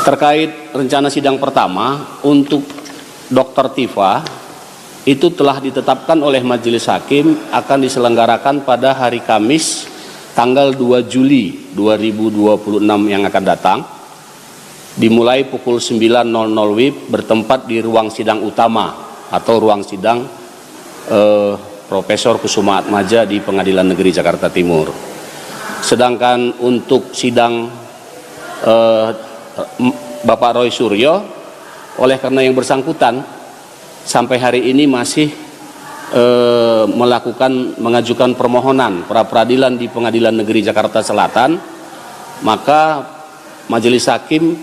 Terkait rencana sidang pertama untuk Dr. Tifa itu telah ditetapkan oleh Majelis Hakim akan diselenggarakan pada hari Kamis tanggal 2 Juli 2026 yang akan datang, dimulai pukul 9.00 WIB bertempat di ruang sidang utama atau ruang sidang Profesor Kusuma Atmaja di Pengadilan Negeri Jakarta Timur. Sedangkan untuk sidang Bapak Roy Suryo, oleh karena yang bersangkutan sampai hari ini masih mengajukan permohonan pra peradilan di Pengadilan Negeri Jakarta Selatan, maka Majelis Hakim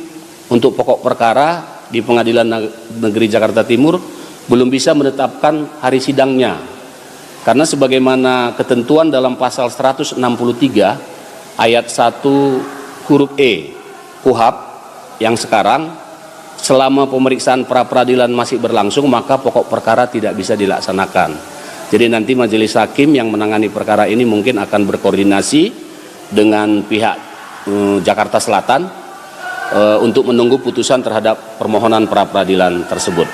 untuk pokok perkara di Pengadilan Negeri Jakarta Timur belum bisa menetapkan hari sidangnya, karena sebagaimana ketentuan dalam pasal 163 ayat 1 huruf E KUHP yang sekarang, selama pemeriksaan pra peradilan masih berlangsung maka pokok perkara tidak bisa dilaksanakan. Jadi nanti Majelis Hakim yang menangani perkara ini mungkin akan berkoordinasi dengan pihak Jakarta Selatan untuk menunggu putusan terhadap permohonan pra peradilan tersebut.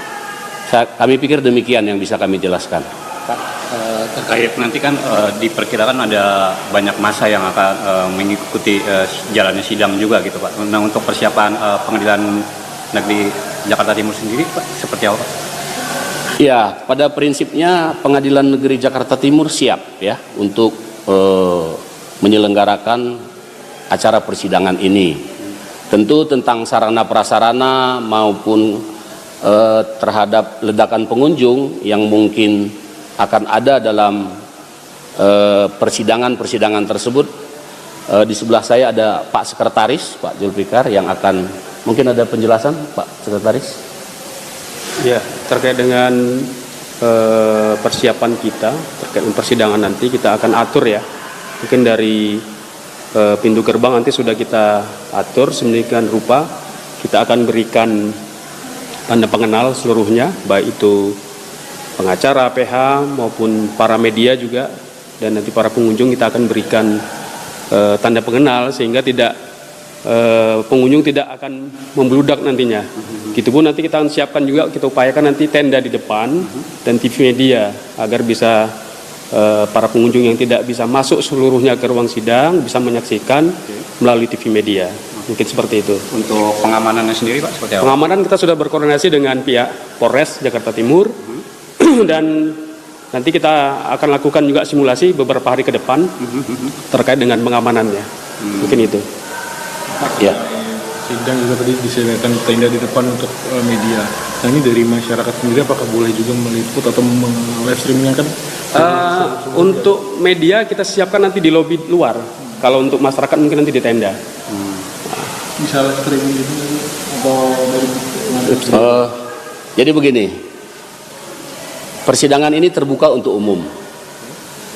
Kami pikir demikian yang bisa kami jelaskan. Pak, terkait nanti kan diperkirakan ada banyak massa yang akan mengikuti jalannya sidang juga gitu Pak. Nah, untuk persiapan Pengadilan Negeri Jakarta Timur sendiri Pak, seperti apa Pak? Ya, pada prinsipnya Pengadilan Negeri Jakarta Timur siap ya untuk menyelenggarakan acara persidangan ini. Tentu tentang sarana prasarana maupun terhadap ledakan pengunjung yang mungkin akan ada dalam persidangan tersebut. Di sebelah saya ada Pak Sekretaris, Pak Zulfikar, yang akan mungkin ada penjelasan, Pak Sekretaris. Ya, terkait dengan persiapan kita terkait persidangan nanti kita akan atur ya. Mungkin dari pintu gerbang nanti sudah kita atur sedemikian rupa. Kita akan berikan tanda pengenal seluruhnya, baik itu pengacara, PH maupun para media juga, dan nanti para pengunjung kita akan berikan tanda pengenal sehingga tidak pengunjung tidak akan membludak nantinya. Gitupun nanti kita akan siapkan juga, kita upayakan nanti tenda di depan dan TV media agar bisa para pengunjung yang tidak bisa masuk seluruhnya ke ruang sidang bisa menyaksikan melalui TV media. Mungkin seperti itu. Untuk pengamanannya sendiri Pak, seperti apa? Pengamanan kita sudah berkoordinasi dengan pihak Polres Jakarta Timur. Dan nanti kita akan lakukan juga simulasi beberapa hari ke depan terkait dengan pengamanannya. Mungkin itu. Ya. Sidang juga tadi disediakan tenda di depan untuk media. Nah, ini dari masyarakat sendiri apakah boleh juga meliput atau live streaming kan? Untuk media kita siapkan nanti di lobi luar. Kalau untuk masyarakat mungkin nanti di tenda. Bisa live streaming gitu atau dari Jadi begini. Persidangan ini terbuka untuk umum.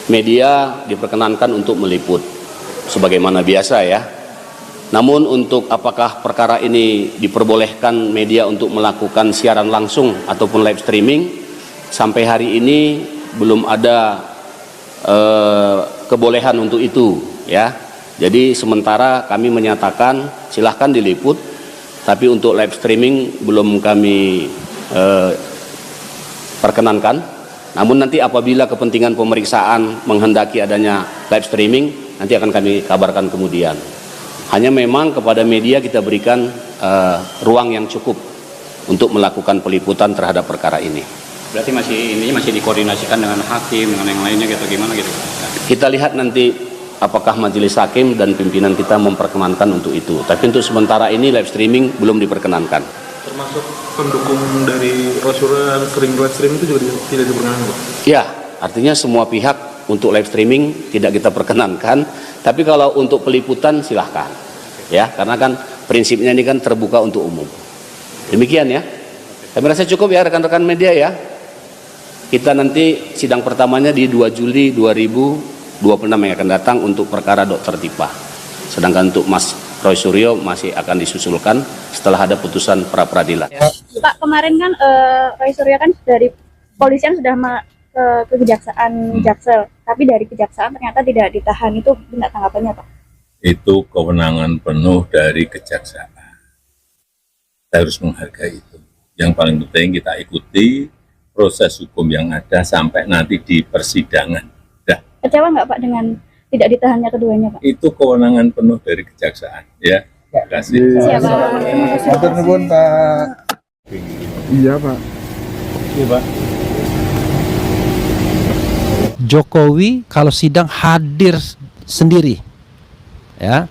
Media diperkenankan untuk meliput sebagaimana biasa ya. Namun untuk apakah perkara ini diperbolehkan media untuk melakukan siaran langsung ataupun live streaming, sampai hari ini belum ada kebolehan untuk itu ya. Jadi sementara kami menyatakan silahkan diliput, tapi untuk live streaming belum kami perkenankan. Namun nanti apabila kepentingan pemeriksaan menghendaki adanya live streaming, nanti akan kami kabarkan kemudian. Hanya memang kepada media kita berikan ruang yang cukup untuk melakukan peliputan terhadap perkara ini. Berarti masih dikoordinasikan dengan hakim, dengan yang lainnya gitu, gimana gitu? Kita lihat nanti apakah Majelis Hakim dan pimpinan kita memperkenankan untuk itu. Tapi untuk sementara ini live streaming belum diperkenankan. termasuk pendukung dari Rasulullah sering live streaming itu juga tidak diperkenankan Pak? Ya, artinya semua pihak untuk live streaming tidak kita perkenankan, tapi kalau untuk peliputan silahkan. Ya, karena kan prinsipnya ini kan terbuka untuk umum. Demikian ya. Kami rasa cukup ya rekan-rekan media ya. Kita nanti sidang pertamanya di 2 Juli 2026 yang akan datang untuk perkara Dr. Tifa. Sedangkan untuk Mas Roy Suryo masih akan disusulkan setelah ada putusan pra peradilan. Pak, kemarin kan Roy Suryo kan dari polisian sudah ke kejaksaan Jaksel, tapi dari kejaksaan ternyata tidak ditahan. Itu benar tanggapannya Pak? Itu kewenangan penuh dari kejaksaan. Kita harus menghargai itu. Yang paling penting kita ikuti proses hukum yang ada sampai nanti di persidangan. Dah, Kecewa nggak Pak dengan tidak ditahannya keduanya Pak? itu kewenangan penuh dari kejaksaan. Ya, terima kasih. Siapa? Matur nuwun Pak. Iya Pak. Iya Pak. Jokowi kalau sidang hadir sendiri, ya.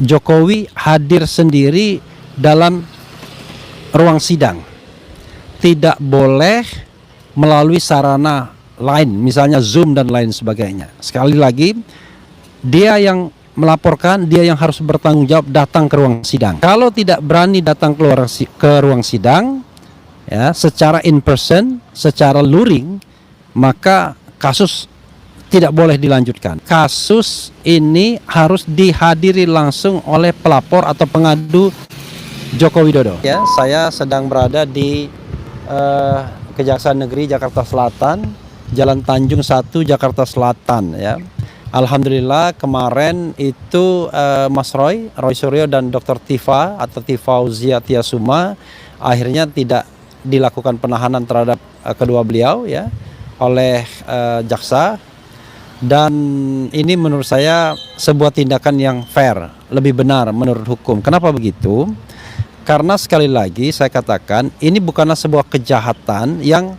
Jokowi hadir sendiri dalam ruang sidang, tidak boleh melalui sarana lain, misalnya Zoom dan lain sebagainya. Sekali lagi, dia yang melaporkan, dia yang harus bertanggung jawab datang ke ruang sidang. Kalau tidak berani datang ke ruang sidang, ya, secara in person, secara luring, maka kasus tidak boleh dilanjutkan. Kasus ini harus dihadiri langsung oleh pelapor atau pengadu Joko Widodo. Ya, saya sedang berada di Kejaksaan Negeri Jakarta Selatan, Jalan Tanjung 1 Jakarta Selatan. Ya, alhamdulillah kemarin itu Mas Roy Suryo dan Dr. Tifa atau Tifauzia Tiasuma akhirnya tidak dilakukan penahanan terhadap kedua beliau, ya, oleh jaksa. Dan ini menurut saya sebuah tindakan yang fair, lebih benar menurut hukum. Kenapa begitu? Karena sekali lagi saya katakan ini bukanlah sebuah kejahatan yang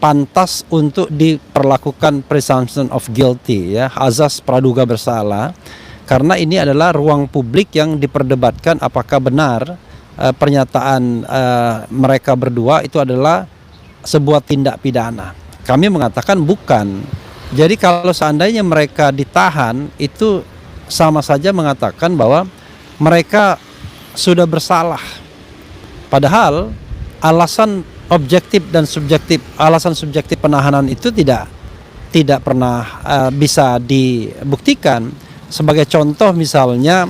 pantas untuk diperlakukan presumption of guilty, ya, azas praduga bersalah. Karena ini adalah ruang publik yang diperdebatkan apakah benar pernyataan mereka berdua itu adalah sebuah tindak pidana. Kami mengatakan bukan. Jadi kalau seandainya mereka ditahan, itu sama saja mengatakan bahwa mereka sudah bersalah. Padahal alasan objektif dan subjektif, alasan subjektif penahanan itu tidak pernah bisa dibuktikan. Sebagai contoh misalnya,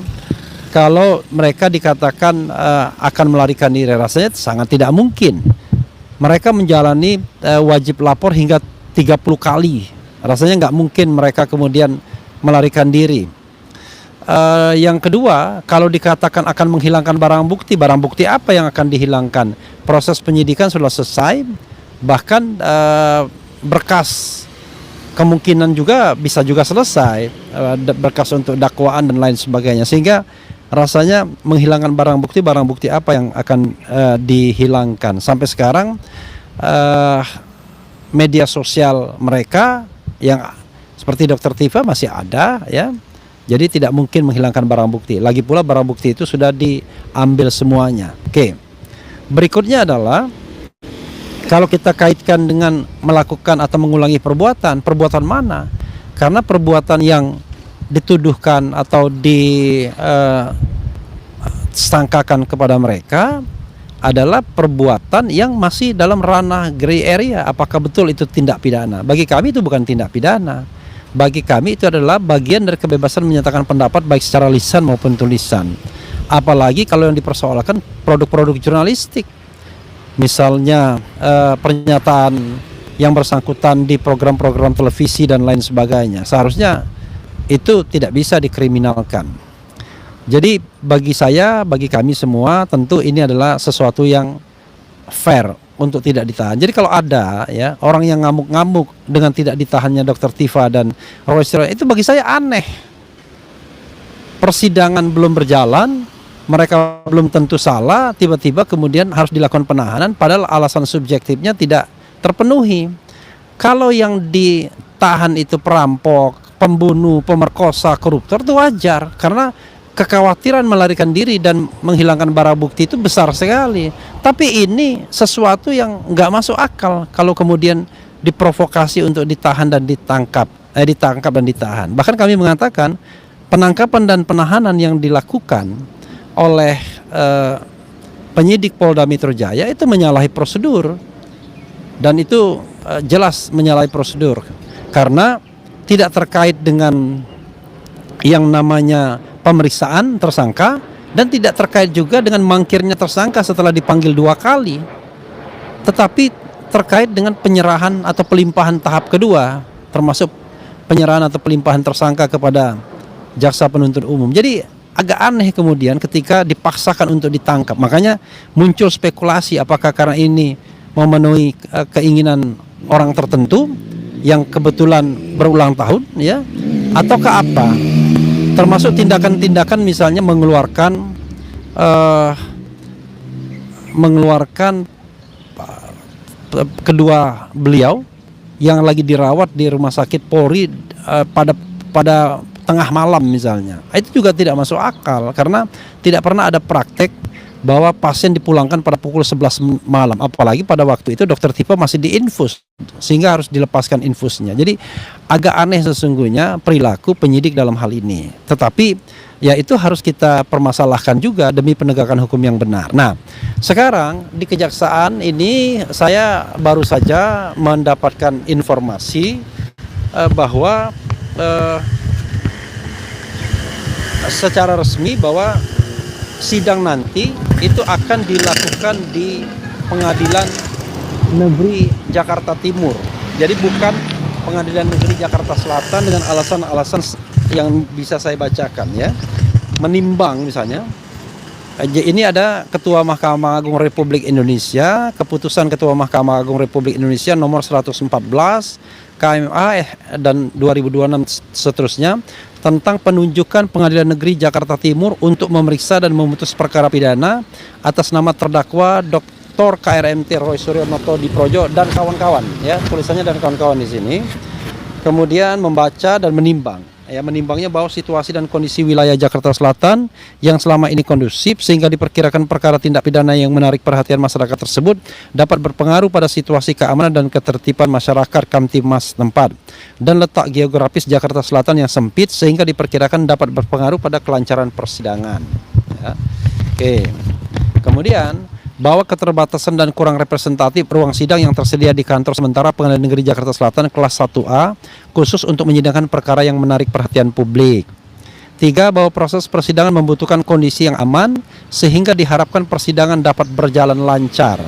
kalau mereka dikatakan akan melarikan diri, rasanya sangat tidak mungkin. Mereka menjalani wajib lapor hingga 30 kali. Rasanya nggak mungkin mereka kemudian melarikan diri. Yang kedua, kalau dikatakan akan menghilangkan barang bukti apa yang akan dihilangkan? Proses penyidikan sudah selesai, bahkan berkas kemungkinan juga bisa juga selesai, berkas untuk dakwaan dan lain sebagainya. Sehingga rasanya menghilangkan barang bukti apa yang akan dihilangkan? Sampai sekarang media sosial mereka yang seperti Dr. Tifa masih ada, ya. Jadi tidak mungkin menghilangkan barang bukti. Lagi pula barang bukti itu sudah diambil semuanya. Oke. Berikutnya adalah kalau kita kaitkan dengan melakukan atau mengulangi perbuatan mana? Karena perbuatan yang dituduhkan atau disangkakan kepada mereka adalah perbuatan yang masih dalam ranah gray area. Apakah betul itu tindak pidana? Bagi kami itu bukan tindak pidana. Bagi kami itu adalah bagian dari kebebasan menyatakan pendapat baik secara lisan maupun tulisan. Apalagi kalau yang dipersoalkan produk-produk jurnalistik. Misalnya pernyataan yang bersangkutan di program-program televisi dan lain sebagainya. Seharusnya itu tidak bisa dikriminalkan. Jadi bagi saya, bagi kami semua, tentu ini adalah sesuatu yang fair untuk tidak ditahan. Jadi kalau ada, ya, orang yang ngamuk-ngamuk dengan tidak ditahannya Dr. Tifa dan Roy Suryo, itu bagi saya aneh. Persidangan belum berjalan, mereka belum tentu salah, tiba-tiba kemudian harus dilakukan penahanan, padahal alasan subjektifnya tidak terpenuhi. Kalau yang ditahan itu perampok, pembunuh, pemerkosa, koruptor, itu wajar, karena kekhawatiran melarikan diri dan menghilangkan barang bukti itu besar sekali. Tapi ini sesuatu yang nggak masuk akal kalau kemudian diprovokasi untuk ditahan dan ditangkap dan ditahan. Bahkan kami mengatakan penangkapan dan penahanan yang dilakukan oleh penyidik Polda Metro Jaya itu menyalahi prosedur, dan itu jelas menyalahi prosedur karena tidak terkait dengan yang namanya pemeriksaan tersangka dan tidak terkait juga dengan mangkirnya tersangka setelah dipanggil 2 kali, tetapi terkait dengan penyerahan atau pelimpahan tahap kedua, termasuk penyerahan atau pelimpahan tersangka kepada jaksa penuntut umum. Jadi agak aneh kemudian ketika dipaksakan untuk ditangkap. Makanya muncul spekulasi apakah karena ini memenuhi keinginan orang tertentu yang kebetulan berulang tahun, ya, ataukah apa? Termasuk tindakan-tindakan misalnya mengeluarkan kedua beliau yang lagi dirawat di rumah sakit Polri pada tengah malam misalnya. Itu juga tidak masuk akal karena tidak pernah ada praktek bahwa pasien dipulangkan pada pukul 11 malam, apalagi pada waktu itu Dokter Tipa masih diinfus sehingga harus dilepaskan infusnya. Jadi agak aneh sesungguhnya perilaku penyidik dalam hal ini. Tetapi ya itu harus kita permasalahkan juga demi penegakan hukum yang benar. Nah, sekarang di kejaksaan ini saya baru saja mendapatkan informasi bahwa secara resmi bahwa sidang nanti itu akan dilakukan di Pengadilan Negeri Jakarta Timur. Jadi bukan Pengadilan Negeri Jakarta Selatan dengan alasan-alasan yang bisa saya bacakan, ya. Menimbang misalnya, ini ada Ketua Mahkamah Agung Republik Indonesia, keputusan Ketua Mahkamah Agung Republik Indonesia nomor 114 KMA dan 2026 seterusnya tentang penunjukan Pengadilan Negeri Jakarta Timur untuk memeriksa dan memutus perkara pidana atas nama terdakwa Dr. KRMT Roy Suryo Noto Diprojo dan kawan-kawan, ya, tulisannya dan kawan-kawan di sini. Kemudian membaca dan menimbang, ya, menimbangnya bahwa situasi dan kondisi wilayah Jakarta Selatan yang selama ini kondusif sehingga diperkirakan perkara tindak pidana yang menarik perhatian masyarakat tersebut dapat berpengaruh pada situasi keamanan dan ketertiban masyarakat Kamtimas tempat dan letak geografis Jakarta Selatan yang sempit sehingga diperkirakan dapat berpengaruh pada kelancaran persidangan, ya. Oke. Kemudian bahwa keterbatasan dan kurang representatif ruang sidang yang tersedia di kantor sementara Pengadilan Negeri Jakarta Selatan kelas 1A khusus untuk menyidangkan perkara yang menarik perhatian publik. 3. Bahwa proses persidangan membutuhkan kondisi yang aman sehingga diharapkan persidangan dapat berjalan lancar.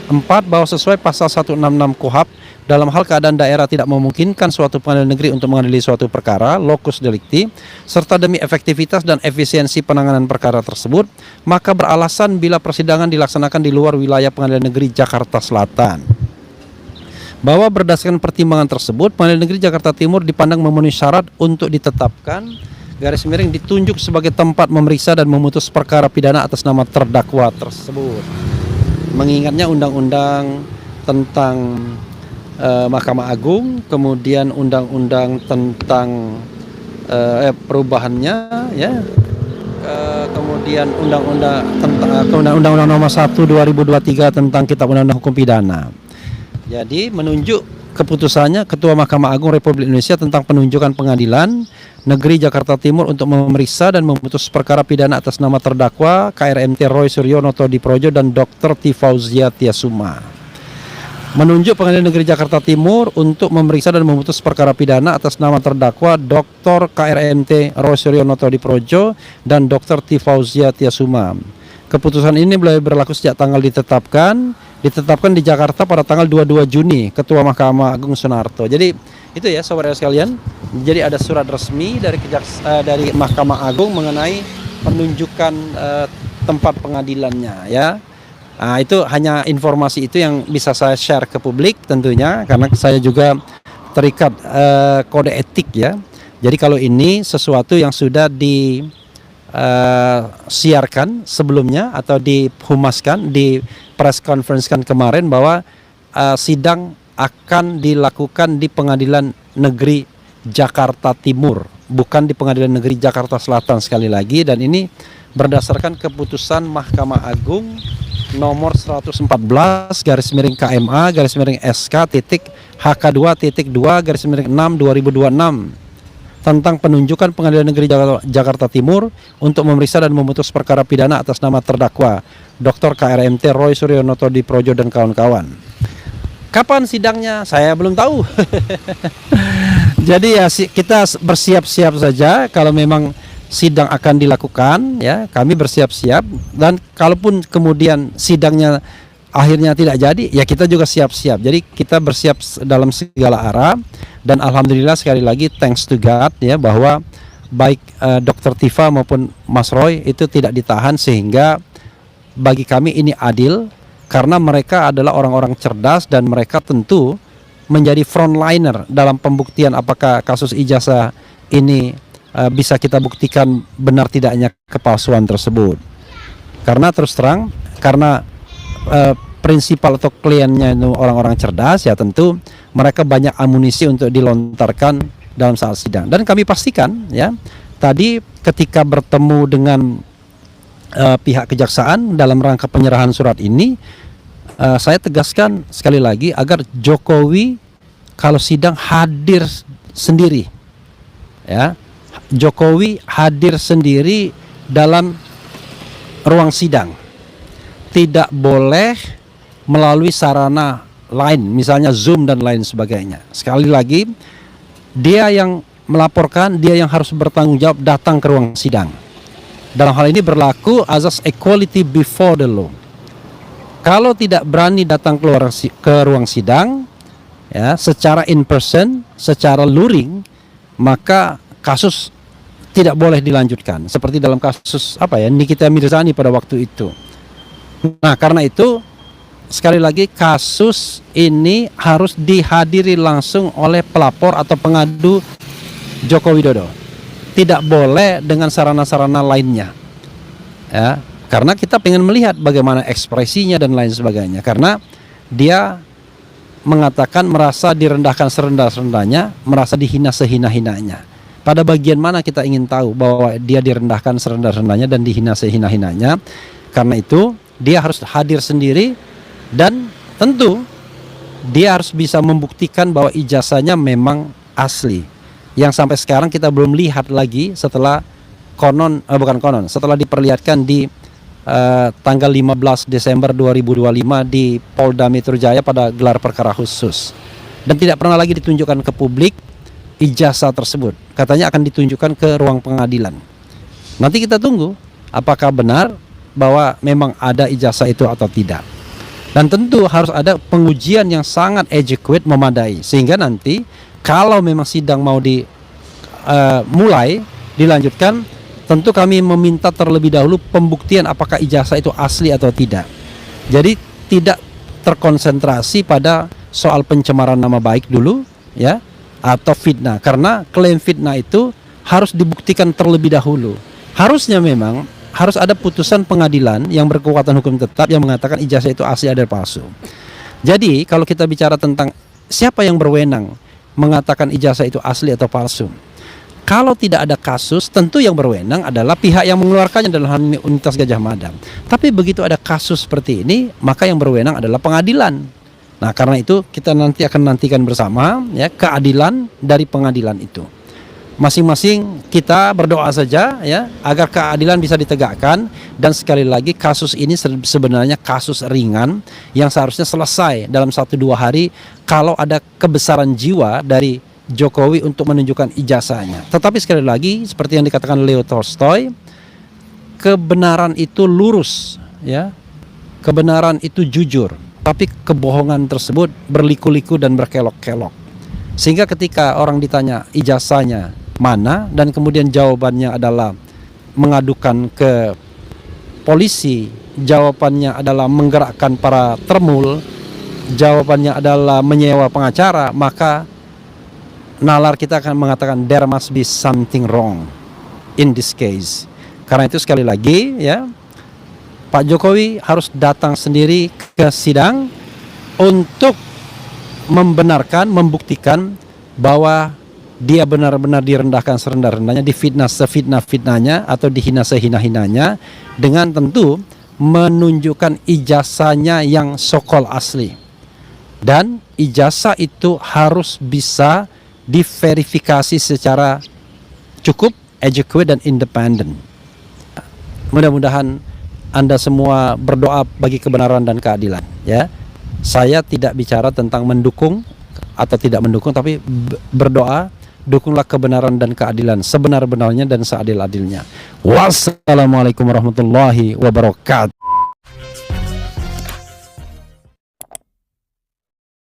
4. Bahwa sesuai pasal 166 KUHP dalam hal keadaan daerah tidak memungkinkan suatu pengadilan negeri untuk mengadili suatu perkara locus delicti serta demi efektivitas dan efisiensi penanganan perkara tersebut, maka beralasan bila persidangan dilaksanakan di luar wilayah Pengadilan Negeri Jakarta Selatan. Bahwa berdasarkan pertimbangan tersebut, Pengadilan Negeri Jakarta Timur dipandang memenuhi syarat untuk ditetapkan garis miring ditunjuk sebagai tempat memeriksa dan memutus perkara pidana atas nama terdakwa tersebut. Mengingatnya undang-undang tentang Mahkamah Agung, kemudian undang-undang tentang perubahannya, ya, kemudian undang-undang nomor 1 2023 tentang Kitab Undang-Undang Hukum Pidana. Jadi menunjuk keputusannya Ketua Mahkamah Agung Republik Indonesia tentang penunjukan Pengadilan Negeri Jakarta Timur untuk memeriksa dan memutus perkara pidana atas nama terdakwa KRMT Roy Suryo Noto Diprojo dan Dr. T. Fauzia Tiasuma. Menunjuk Pengadilan Negeri Jakarta Timur untuk memeriksa dan memutus perkara pidana atas nama terdakwa Dr. KRMT Roy Suryo Noto Diprojo dan Dr. T. Fauzia Tiasuma. Keputusan ini mulai berlaku sejak tanggal ditetapkan di Jakarta pada tanggal 22 Juni Ketua Mahkamah Agung Sunarto. Jadi itu ya saudara sekalian. Jadi ada surat resmi dari dari Mahkamah Agung mengenai penunjukan tempat pengadilannya, ya. Nah, itu hanya informasi itu yang bisa saya share ke publik tentunya karena saya juga terikat kode etik, ya. Jadi kalau ini sesuatu yang sudah disiarkan sebelumnya atau dihumaskan di press conference kan kemarin bahwa sidang akan dilakukan di Pengadilan Negeri Jakarta Timur, bukan di Pengadilan Negeri Jakarta Selatan sekali lagi, dan ini berdasarkan keputusan Mahkamah Agung nomor 114 garis miring KMA garis miring SK titik HK2 garis miring 6 2026 tentang penunjukan Pengadilan Negeri Jakarta Timur untuk memeriksa dan memutus perkara pidana atas nama terdakwa Dr. KRMT Roy Suryo Noto Diprojo dan kawan-kawan. Kapan sidangnya? Saya belum tahu. Jadi ya kita bersiap-siap saja kalau memang sidang akan dilakukan, ya, kami bersiap-siap, dan kalaupun kemudian sidangnya akhirnya tidak jadi, ya kita juga siap-siap. Jadi kita bersiap dalam segala arah, dan alhamdulillah sekali lagi thanks to God, ya, bahwa baik Dr. Tifa maupun Mas Roy itu tidak ditahan, sehingga bagi kami ini adil karena mereka adalah orang-orang cerdas dan mereka tentu menjadi frontliner dalam pembuktian apakah kasus ijazah ini bisa kita buktikan benar tidaknya kepalsuan tersebut. Karena terus terang, karena prinsipal atau kliennya itu orang-orang cerdas, ya tentu mereka banyak amunisi untuk dilontarkan dalam saat sidang. Dan kami pastikan ya, tadi ketika bertemu dengan pihak kejaksaan dalam rangka penyerahan surat ini, saya tegaskan sekali lagi agar Jokowi kalau sidang hadir sendiri, ya, Jokowi hadir sendiri dalam ruang sidang, tidak boleh melalui sarana lain, misalnya Zoom dan lain sebagainya. Sekali lagi, dia yang melaporkan, dia yang harus bertanggung jawab datang ke ruang sidang. Dalam hal ini berlaku azas equality before the law. Kalau tidak berani datang ke ruang sidang, ya, secara in person, secara luring, maka kasus tidak boleh dilanjutkan. Seperti dalam kasus Nikita Mirzani pada waktu itu. Nah, karena itu sekali lagi kasus ini harus dihadiri langsung oleh pelapor atau pengadu Joko Widodo. Tidak boleh dengan sarana-sarana lainnya. Ya, karena kita ingin melihat bagaimana ekspresinya dan lain sebagainya. Karena dia mengatakan merasa direndahkan serendah-rendahnya, merasa dihina sehina-hinanya. Pada bagian mana kita ingin tahu bahwa dia direndahkan serendah-rendahnya dan dihina sehina-hinanya? Karena itu dia harus hadir sendiri dan tentu dia harus bisa membuktikan bahwa ijazahnya memang asli. Yang sampai sekarang kita belum lihat lagi setelah setelah diperlihatkan di tanggal 15 Desember 2025 di Polda Metro Jaya pada gelar perkara khusus. Dan tidak pernah lagi ditunjukkan ke publik ijazah tersebut. Katanya akan ditunjukkan ke ruang pengadilan. Nanti kita tunggu apakah benar bahwa memang ada ijazah itu atau tidak. Dan tentu harus ada pengujian yang sangat adequate, memadai, sehingga nanti kalau memang sidang mau dilanjutkan, tentu kami meminta terlebih dahulu pembuktian apakah ijazah itu asli atau tidak. Jadi tidak terkonsentrasi pada soal pencemaran nama baik dulu, ya, atau fitnah, karena klaim fitnah itu harus dibuktikan terlebih dahulu. Harusnya memang harus ada putusan pengadilan yang berkekuatan hukum tetap yang mengatakan ijazah itu asli atau palsu. Jadi kalau kita bicara tentang siapa yang berwenang mengatakan ijazah itu asli atau palsu, kalau tidak ada kasus, tentu yang berwenang adalah pihak yang mengeluarkannya, dalam hal ini Universitas Gadjah Mada. Tapi begitu ada kasus seperti ini, maka yang berwenang adalah pengadilan. Nah, karena itu kita nanti akan nantikan bersama, ya, keadilan dari pengadilan itu. Masing-masing kita berdoa saja, ya, agar keadilan bisa ditegakkan. Dan sekali lagi, kasus ini sebenarnya kasus ringan yang seharusnya selesai dalam 1-2 hari kalau ada kebesaran jiwa dari Jokowi untuk menunjukkan ijazahnya. Tetapi sekali lagi, seperti yang dikatakan Leo Tolstoy, kebenaran itu lurus, ya, kebenaran itu jujur. Tapi kebohongan tersebut berliku-liku dan berkelok-kelok. Sehingga ketika orang ditanya ijazahnya mana dan kemudian jawabannya adalah mengadukan ke polisi, jawabannya adalah menggerakkan para termul, jawabannya adalah menyewa pengacara, maka nalar kita akan mengatakan there must be something wrong in this case. Karena itu sekali lagi, ya, Pak Jokowi harus datang sendiri ke sidang untuk membenarkan, membuktikan bahwa dia benar-benar direndahkan serendah-rendahnya, difitnah sefitnah-fitnahnya atau dihina sehina-hinanya, dengan tentu menunjukkan ijazahnya yang sokol asli. Dan ijazah itu harus bisa diverifikasi secara cukup, adequate dan independen. Mudah-mudahan Anda semua berdoa bagi kebenaran dan keadilan, ya. Saya tidak bicara tentang mendukung atau tidak mendukung, tapi berdoa dukunglah kebenaran dan keadilan sebenar-benarnya dan seadil-adilnya. Wassalamualaikum warahmatullahi wabarakatuh.